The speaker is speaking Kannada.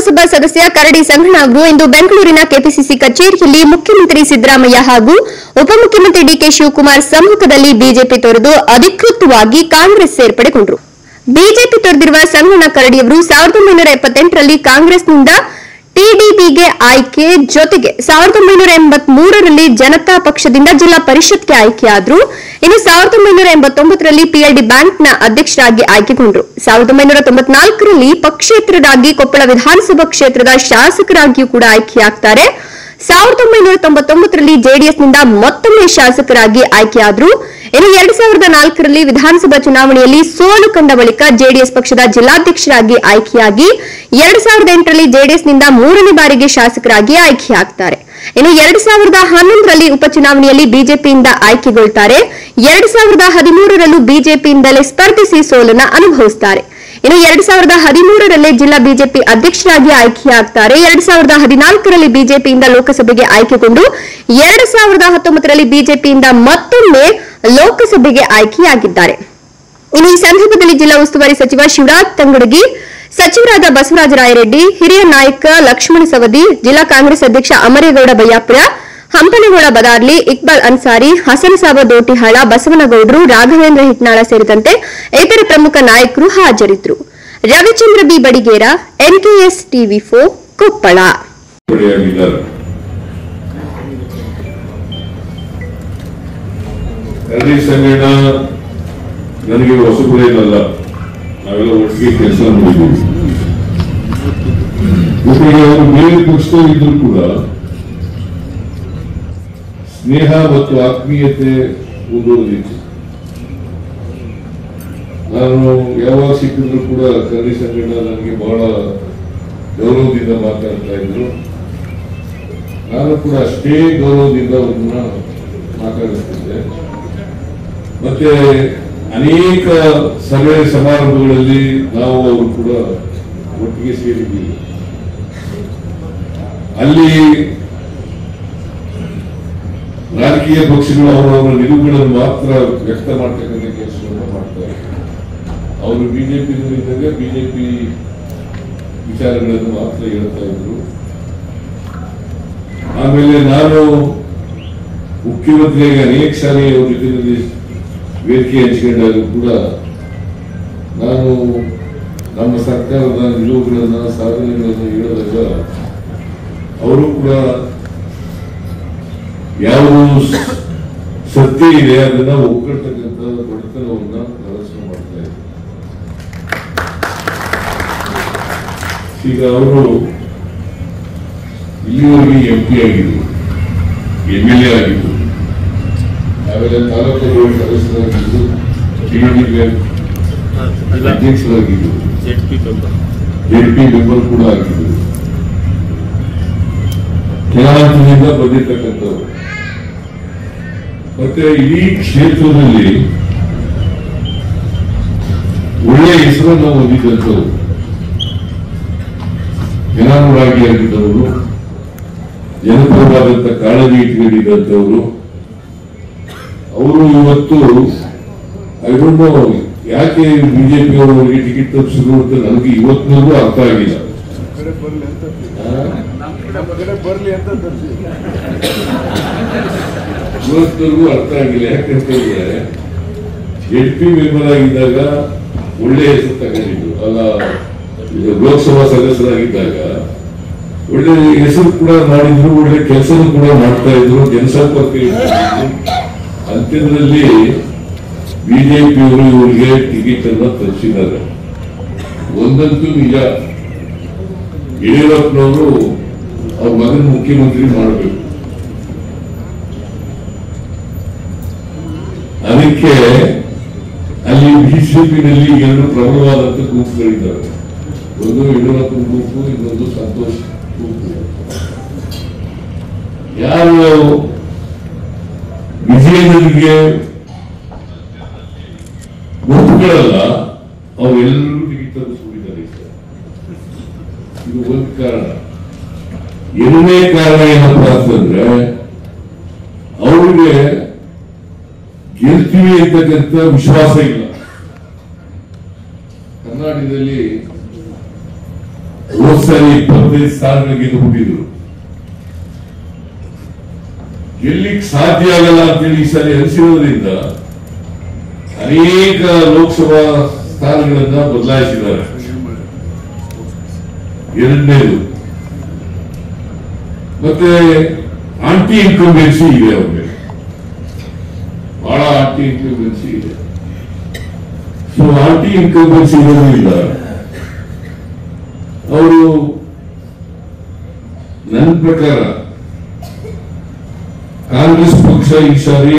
ಲೋಕಸಭಾ ಸದಸ್ಯ ಕರಡಿ ಸಂಗಣ್ಣ ಅವರು ಇಂದು ಬೆಂಗಳೂರಿನ ಕೆಪಿಸಿಸಿ ಕಚೇರಿಯಲ್ಲಿ ಮುಖ್ಯಮಂತ್ರಿ ಸಿದ್ದರಾಮಯ್ಯ ಹಾಗೂ ಉಪಮುಖ್ಯಮಂತ್ರಿ ಡಿಕೆ ಶಿವಕುಮಾರ್ ಸಮ್ಮುಖದಲ್ಲಿ ಬಿಜೆಪಿ ತೊರೆದು ಅಧಿಕೃತವಾಗಿ ಕಾಂಗ್ರೆಸ್ ಸೇರ್ಪಡೆಗೊಂಡರು. ಬಿಜೆಪಿ ತೊರೆದಿರುವ ಸಂಗಣ್ಣ ಕರಡಿಯವರು 1978ರಲ್ಲಿ ಕಾಂಗ್ರೆಸ್ನಿಂದ ಟಿಡಿಪಿಗೆ ಆಯ್ಕೆ, ಜೊತೆಗೆ 1983ರಲ್ಲಿ ಜನತಾ ಪಕ್ಷದಿಂದ ಜಿಲ್ಲಾ ಪರಿಷತ್ಗೆ ಆಯ್ಕೆಯಾದರು. ಇನ್ನು 1989ರಲ್ಲಿ ಪಿಎಲ್ಡಿ ಬ್ಯಾಂಕ್ನ ಅಧ್ಯಕ್ಷರಾಗಿ ಆಯ್ಕೆಗೊಂಡರು. 1994ರಲ್ಲಿ ಪಕ್ಷೇತರರಾಗಿ ಕೊಪ್ಪಳ ವಿಧಾನಸಭಾ ಕ್ಷೇತ್ರದ ಶಾಸಕರಾಗಿಯೂ ಕೂಡ ಆಯ್ಕೆಯಾಗ್ತಾರೆ. 1999ರಲ್ಲಿ ಜೆಡಿಎಸ್ನಿಂದ ಮತ್ತೊಮ್ಮೆ ಶಾಸಕರಾಗಿ ಆಯ್ಕೆಯಾದರು. ಇನ್ನು 2004ರಲ್ಲಿ ವಿಧಾನಸಭಾ ಚುನಾವಣೆಯಲ್ಲಿ ಸೋಲು ಕಂಡ ಬಳಿಕ ಜೆಡಿಎಸ್ ಪಕ್ಷದ ಜಿಲ್ಲಾಧ್ಯಕ್ಷರಾಗಿ ಆಯ್ಕೆಯಾಗಿ 2008ರಲ್ಲಿ ಜೆಡಿಎಸ್ನಿಂದ 3ನೇ ಬಾರಿಗೆ ಶಾಸಕರಾಗಿ ಆಯ್ಕೆಯಾಗ್ತಾರೆ. ಇನ್ನು 2011ರಲ್ಲಿ ಉಪಚುನಾವಣೆಯಲ್ಲಿ ಬಿಜೆಪಿಯಿಂದ ಆಯ್ಕೆಗೊಳ್ತಾರೆ. 2013ರಲ್ಲೂ ಬಿಜೆಪಿಯಿಂದಲೇ ಸ್ಪರ್ಧಿಸಿ ಸೋಲನ್ನು ಅನುಭವಿಸುತ್ತಾರೆ. ಇನ್ನು 2013ರಲ್ಲೇ ಜಿಲ್ಲಾ ಬಿಜೆಪಿ ಅಧ್ಯಕ್ಷರಾಗಿ ಆಯ್ಕೆಯಾಗ್ತಾರೆ. 2014ರಲ್ಲಿ ಬಿಜೆಪಿಯಿಂದ ಲೋಕಸಭೆಗೆ ಆಯ್ಕೆಗೊಂಡು 2019ರಲ್ಲಿ ಬಿಜೆಪಿಯಿಂದ ಮತ್ತೊಮ್ಮೆ ಲೋಕಸಭೆಗೆ ಆಯ್ಕೆಯಾಗಿದ್ದಾರೆ. ಇನ್ನು ಈ ಸಂದರ್ಭದಲ್ಲಿ ಜಿಲ್ಲಾ ಉಸ್ತುವಾರಿ ಸಚಿವ ಶಿವರಾಜ್ ತಂಗಡಗಿ, ಸಚಿವರಾದ ಬಸವರಾಜ ರಾಯರೆಡ್ಡಿ, ಹಿರಿಯ ನಾಯಕ ಲಕ್ಷ್ಮಣ ಸವದಿ, ಜಿಲ್ಲಾ ಕಾಂಗ್ರೆಸ್ ಅಧ್ಯಕ್ಷ ಅಮರೇಗೌಡ ಬಯ್ಯಾಪುರ, ಹಂಪನಗೌಡ ಬದಾರ್ಲಿ, ಇಕ್ಬಾಲ್ ಅನ್ಸಾರಿ, ಹಸನಸಾಬ ದೋಟಿಹಾಳ, ಬಸವನಗೌಡರು, ರಾಘವೇಂದ್ರ ಹಿಟ್ನಾಳ ಸೇರಿದಂತೆ ಇತರ ಪ್ರಮುಖ ನಾಯಕರು ಹಾಜರಿದ್ದರು. ರವಿಚಂದ್ರ ಬಿ ಬಡಿಗೇರ, ಎನ್ಕೆಎಸ್ ಟಿವಿ4, ಕೊಪ್ಪಳ. ನನಗೆ ಹೊಸಬರೇನಲ್ಲ, ನಾವೆಲ್ಲ ಒಟ್ಟಿಗೆ ಕೆಲಸ ಮಾಡಿದ್ದೀವಿ. ಜೊತೆಗೆ ಅವರು ಬೇರೆ ಪಕ್ಷದಲ್ಲಿದ್ದರೂ ಕೂಡ ಸ್ನೇಹ ಮತ್ತು ಆತ್ಮೀಯತೆ ಮುಂದುವರಿದಿತ್ತು. ನಾನು ಯಾವಾಗ ಸಿಕ್ಕಿದ್ರು ಕೂಡ ಕರಡಿ ಸಂಗಣ್ಣ ನನಗೆ ಬಹಳ ಗೌರವದಿಂದ ಮಾತಾಡ್ತಾ ಇದ್ರು. ನಾನು ಕೂಡ ಅಷ್ಟೇ ಗೌರವದಿಂದ ಅವ್ರನ್ನ ಮಾತಾಡಿಸ್ತಿದ್ದೆ. ಮತ್ತೆ ಅನೇಕ ಸಭೆ ಸಮಾರಂಭಗಳಲ್ಲಿ ನಾವು ಅವರು ಕೂಡ ಒಟ್ಟಿಗೆ ಸೇರಿದ್ದೀವಿ. ಅಲ್ಲಿ ರಾಜಕೀಯ ಪಕ್ಷಗಳು ಅವರವರ ನಿಲುವುಗಳನ್ನು ಮಾತ್ರ ವ್ಯಕ್ತ ಮಾಡ್ತಕ್ಕಂಥ ಕೆಲಸವನ್ನು ಮಾಡ್ತಾರೆ. ಅವರು ಬಿಜೆಪಿಯಲ್ಲಿದ್ದಾಗ ಬಿಜೆಪಿ ವಿಚಾರಗಳನ್ನು ಮಾತ್ರ ಹೇಳ್ತಾ ಇದ್ರು. ಆಮೇಲೆ ನಾನು ಮುಖ್ಯಮಂತ್ರಿಯಾಗಿ ಅನೇಕ ಸಾರಿ ಅವ್ರ ಜೊತೆಯಲ್ಲಿ ವೇದಿಕೆ ಹಂಚಿಕೊಂಡಾಗ ಕೂಡ ನಾನು ನಮ್ಮ ಸರ್ಕಾರದ ನಿಲುವುಗಳನ್ನ, ಸಾಧನೆಗಳನ್ನು ಹೇಳಿದಾಗ ಅವರು ಕೂಡ ಯಾವುದು ಸತ್ಯ ಇದೆ ಅದನ್ನ ಒಗ್ಗಟ್ಟತಕ್ಕಂಥ ಬಡತನವನ್ನ ಪ್ರದರ್ಶನ ಮಾಡ್ತಾ ಇದ್ದಾರೆ. ಈಗ ಅವರು ಇಲ್ಲಿವರೆಗೆ MP ಆಗಿದ್ರು, MLA ಆಗಿದ್ರು, ಆಮೇಲೆ ತಾಲೂಕು ಸದಸ್ಯರಾಗಿದ್ದು, ಅಧ್ಯಕ್ಷರಾಗಿದ್ದು, ZP ಮೆಂಬರ್ ಕೂಡ ಆಗಿದ್ರು. ಕೆಲ ಹಂತದಿಂದ ಬಂದಿರ್ತಕ್ಕಂಥವ್ರು. ಮತ್ತೆ ಇಡೀ ಕ್ಷೇತ್ರದಲ್ಲಿ ಒಳ್ಳೆಯ ಹೆಸರನ್ನು ಹೊಂದಿದ್ದಂಥವ್ರು, ಜನಾನುರಾಗಿಯಾಗಿದ್ದವರು, ಜನಪರವಾದಂಥ ಕಾಳಜಿ ಇಟ್ಕೊಂಡಿದ್ದಂಥವರು. ಅವರು ಇವತ್ತು ಐಡೋಂಟ್ ನೋ ಯಾಕೆ ಬಿಜೆಪಿ ಅವರಿಗೆ ಟಿಕೆಟ್ ತಪ್ಪಿಸಿದ್ರು ಅಂತ ನನಗೆ ಇವತ್ತಿನವರೆಗೂ ಅರ್ಥ ಆಗಿಲ್ಲ. ಇವತ್ತಿನವರೆಗೂ ಅರ್ಥ ಆಗಿಲ್ಲ. ಯಾಕಂತಂದ್ರೆ ZP ಮೆಂಬರ್ ಆಗಿದ್ದಾಗ ಒಳ್ಳೆ ಹೆಸರು ತಗೊಂಡಿದ್ರು, ಅಲ್ಲ ಲೋಕಸಭಾ ಸದಸ್ಯರಾಗಿದ್ದಾಗ ಒಳ್ಳೆ ಹೆಸರು ಕೂಡ ಮಾಡಿದ್ರು, ಒಳ್ಳೆ ಕೆಲಸ ಕೂಡ ಮಾಡ್ತಾ ಇದ್ರು, ಜನಸಂಪರ್ಕ ಇದ್ರು. ಅಂತ್ಯದಲ್ಲಿ ಬಿಜೆಪಿಯವರು ಇವರಿಗೆ ಟಿಕೆಟ್ ಅನ್ನ ತರಿಸಿದ್ದಾರೆ. ಒಂದಂತೂ ನಿಜ, ಯಡಿಯೂರಪ್ಪನವರು ಅವ್ರ ಮಗನ ಮುಖ್ಯಮಂತ್ರಿ ಮಾಡಬೇಕು. ಅದಕ್ಕೆ ಅಲ್ಲಿ ಬಿಜೆಪಿನಲ್ಲಿ ಎರಡು ಪ್ರಬಲವಾದಂತ ಗುಂಪುಗಳಿದ್ದಾವೆ. ಒಂದು ಯಡಿಯೂರಪ್ಪನ ಗುಂಪು, ಇನ್ನೊಂದು ಸಂತೋಷ್ ಗುಂಪು. ಯಾರು ವಿಜಯನಗರಿಗೆ ಗುಂಪುಗಳಲ್ಲ, ಅವರೆಲ್ಲರೂ ಟಿಕೆಟ್ ತರಿಸ್ಕೊಂಡಿದ್ದಾರೆ. ಇದು ಒಂದು ಕಾರಣ. ಎರಡನೇ ಕಾರಣ ಏನಪ್ಪಾ ಅಂತಂದ್ರೆ, ಅವ್ರಿಗೆ ಗೆಲ್ತೀವಿ ಅಂತಕ್ಕಂಥ ವಿಶ್ವಾಸ ಇಲ್ಲ. ಕರ್ನಾಟಕದಲ್ಲಿ ಹೋದ್ ಸಾರಿ 25 ಸ್ಥಾನಗಳಿಗೆ ಗೆದ್ದುಬಿಟ್ಟಿದ್ರು. ಗೆಲ್ಲಿಕ್ ಸಾಧ್ಯ ಆಗಲ್ಲ ಅಂತೇಳಿ ಈ ಸಾರಿ ಅನಿಸಿರೋದ್ರಿಂದ ಅನೇಕ ಲೋಕಸಭಾ ಸ್ಥಾನಗಳನ್ನ ಬದಲಾಯಿಸಿದ್ದಾರೆ. ಎರಡನೇದು ಮತ್ತೆ ಆಂಟಿ ಇನ್ಕಂಬೆನ್ಸಿ ಇದೆ, ಅವ್ರಿಗೆ ಬಹಳ ಆಂಟಿ ಇನ್ಕಂಬೆನ್ಸಿ ಇದೆ. ಸೊ ಆಂಟಿ ಇನ್ಕಂಬೆನ್ಸಿ ಇರೋದ್ರಿಂದ ಅವರು ನನ್ನ ಪ್ರಕಾರ ಕಾಂಗ್ರೆಸ್ ಪಕ್ಷ ಈ ಸಾರಿ